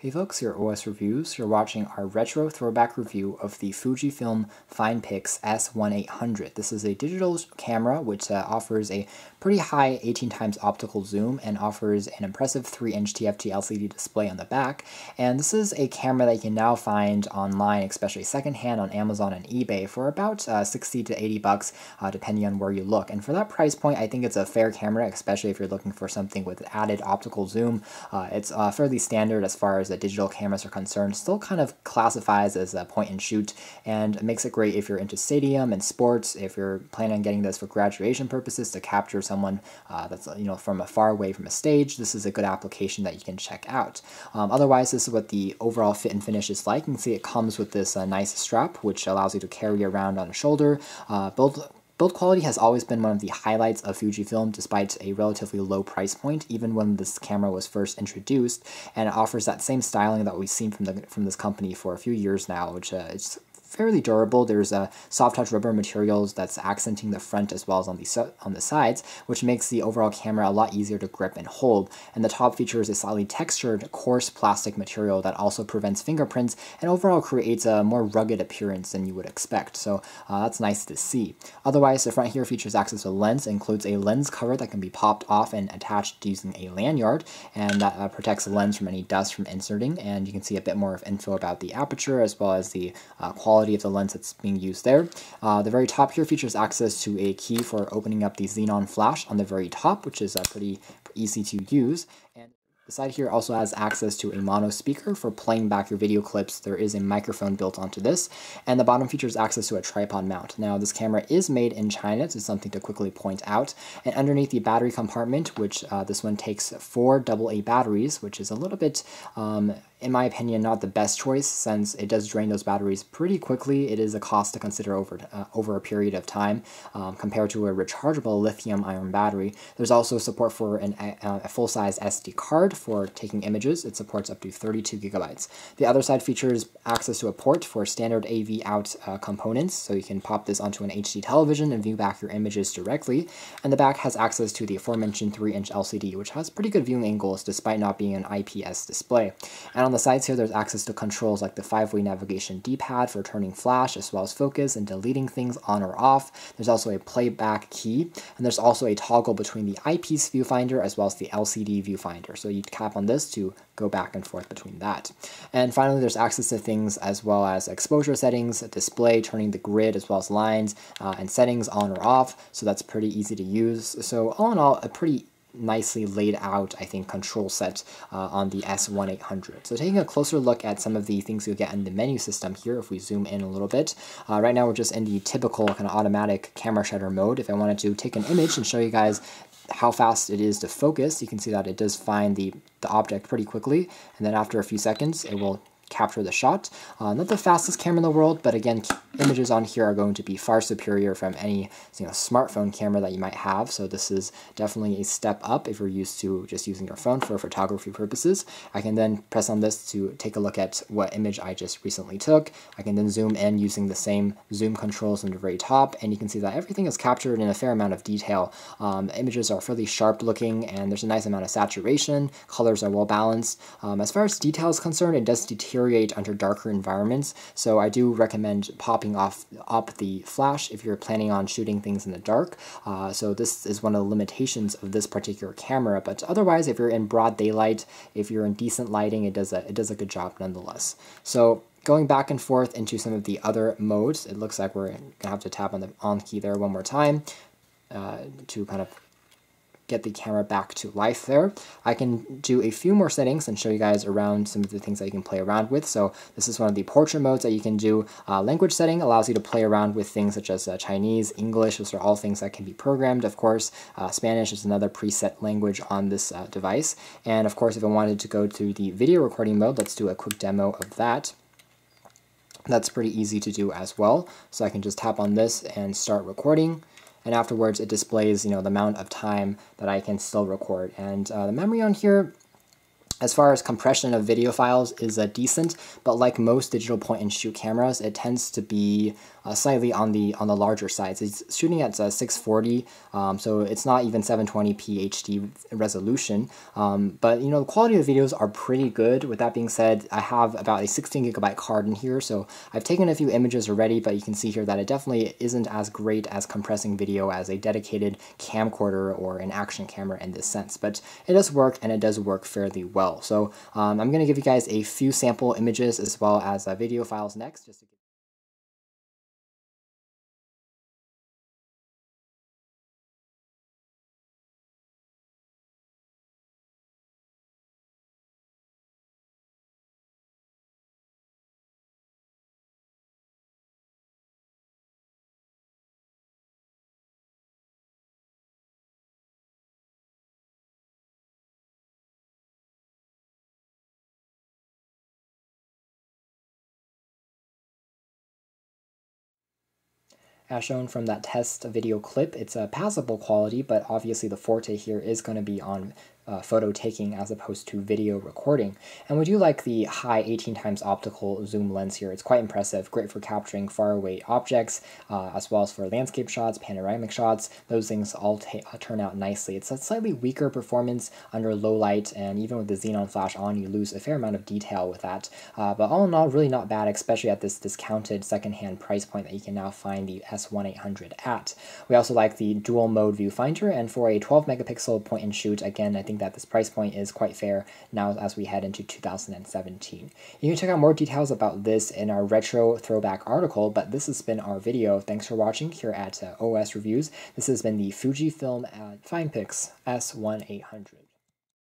Hey folks, your OS Reviews. You're watching our retro throwback review of the Fujifilm FinePix S1800. This is a digital camera which offers a pretty high 18 times optical zoom and offers an impressive 3-inch TFT LCD display on the back. And this is a camera that you can now find online, especially secondhand on Amazon and eBay, for about 60 to 80 bucks, depending on where you look. And for that price point, I think it's a fair camera, especially if you're looking for something with added optical zoom. It's fairly standard as far as the digital cameras are concerned. Still kind of classifies as a point and shoot, and makes it great if you're into stadium and sports. If you're planning on getting this for graduation purposes to capture someone that's from a far away from a stage, this is a good application that you can check out. Otherwise, this is what the overall fit and finish is like. You can see it comes with this nice strap, which allows you to carry around on a shoulder. Build quality has always been one of the highlights of Fujifilm, despite a relatively low price point, even when this camera was first introduced, and it offers that same styling that we've seen from this company for a few years now, which is fairly durable. There's a soft touch rubber materials that's accenting the front as well as on the sides, which makes the overall camera a lot easier to grip and hold. And the top features a slightly textured, coarse plastic material that also prevents fingerprints and overall creates a more rugged appearance than you would expect. So that's nice to see. Otherwise, the front here features access to a lens. It includes a lens cover that can be popped off and attached using a lanyard, and that protects the lens from any dust from inserting. And you can see a bit more of info about the aperture as well as the quality of the lens that's being used there. The very top here features access to a key for opening up the xenon flash on the very top, which is pretty easy to use. And the side here also has access to a mono speaker for playing back your video clips. There is a microphone built onto this, and the bottom features access to a tripod mount. Now, this camera is made in China, so it's something to quickly point out. And underneath the battery compartment, which this one takes 4 AA batteries, which is a little bit in my opinion, not the best choice, since it does drain those batteries pretty quickly. It is a cost to consider over a period of time compared to a rechargeable lithium-ion battery. There's also support for a full-size SD card for taking images. It supports up to 32 gigabytes. The other side features access to a port for standard AV out components, so you can pop this onto an HD television and view back your images directly. And the back has access to the aforementioned 3-inch LCD, which has pretty good viewing angles despite not being an IPS display. And on the sides here, there's access to controls like the 5-way navigation D-pad for turning flash as well as focus and deleting things on or off. There's also a playback key, and there's also a toggle between the eyepiece viewfinder as well as the LCD viewfinder. So you tap on this to go back and forth between that. And finally, there's access to things as well as exposure settings, display, turning the grid as well as lines, and settings on or off. So that's pretty easy to use. So all in all, a pretty nicely laid out, I think, control set on the S1800. So taking a closer look at some of the things you'll get in the menu system here, if we zoom in a little bit. Right now we're just in the typical kind of automatic camera shutter mode. If I wanted to take an image and show you guys how fast it is to focus, you can see that it does find the object pretty quickly, and then after a few seconds it will capture the shot. Not the fastest camera in the world, but again, images on here are going to be far superior from any smartphone camera that you might have, so this is definitely a step up if you're used to just using your phone for photography purposes. I can then press on this to take a look at what image I just recently took. I can then zoom in using the same zoom controls on the very top, and you can see that everything is captured in a fair amount of detail. Images are fairly sharp looking, and there's a nice amount of saturation. Colors are well balanced. As far as detail is concerned, it does deteriorate under darker environments, so I do recommend popping up the flash if you're planning on shooting things in the dark. So this is one of the limitations of this particular camera, but otherwise, if you're in broad daylight, if you're in decent lighting, it does a good job nonetheless. So going back and forth into some of the other modes, it looks like we're gonna have to tap on the on key there one more time to kind of get the camera back to life there. I can do a few more settings and show you guys around some of the things that you can play around with. So this is one of the portrait modes that you can do. Language setting allows you to play around with things such as Chinese, English. Those are all things that can be programmed, of course. Spanish is another preset language on this device. And of course, if I wanted to go to the video recording mode, let's do a quick demo of that. That's pretty easy to do as well. So I can just tap on this and start recording. And afterwards it displays the amount of time that I can still record. And the memory on here As far as compression of video files is decent, but like most digital point-and-shoot cameras, it tends to be slightly on the larger side. So it's shooting at 640, so it's not even 720p HD resolution. But the quality of the videos are pretty good. With that being said, I have about a 16GB card in here, so I've taken a few images already, but you can see here that it definitely isn't as great as compressing video as a dedicated camcorder or an action camera in this sense. But it does work, and it does work fairly well. So I'm going to give you guys a few sample images as well as video files next. As shown from that test video clip, it's a passable quality, but obviously the forte here is going to be on photo taking as opposed to video recording. And we do like the high 18 times optical zoom lens here. It's quite impressive, great for capturing far away objects, as well as for landscape shots, panoramic shots. Those things all turn out nicely. It's a slightly weaker performance under low light, and even with the xenon flash on, you lose a fair amount of detail with that. But all in all, really not bad, especially at this discounted secondhand price point that you can now find the S1800 at. We also like the dual mode viewfinder, and for a 12 megapixel point and shoot, again, I think that this price point is quite fair now as we head into 2017. You can check out more details about this in our retro throwback article, but this has been our video. Thanks for watching here at OS Reviews. This has been the Fujifilm FinePix S1800.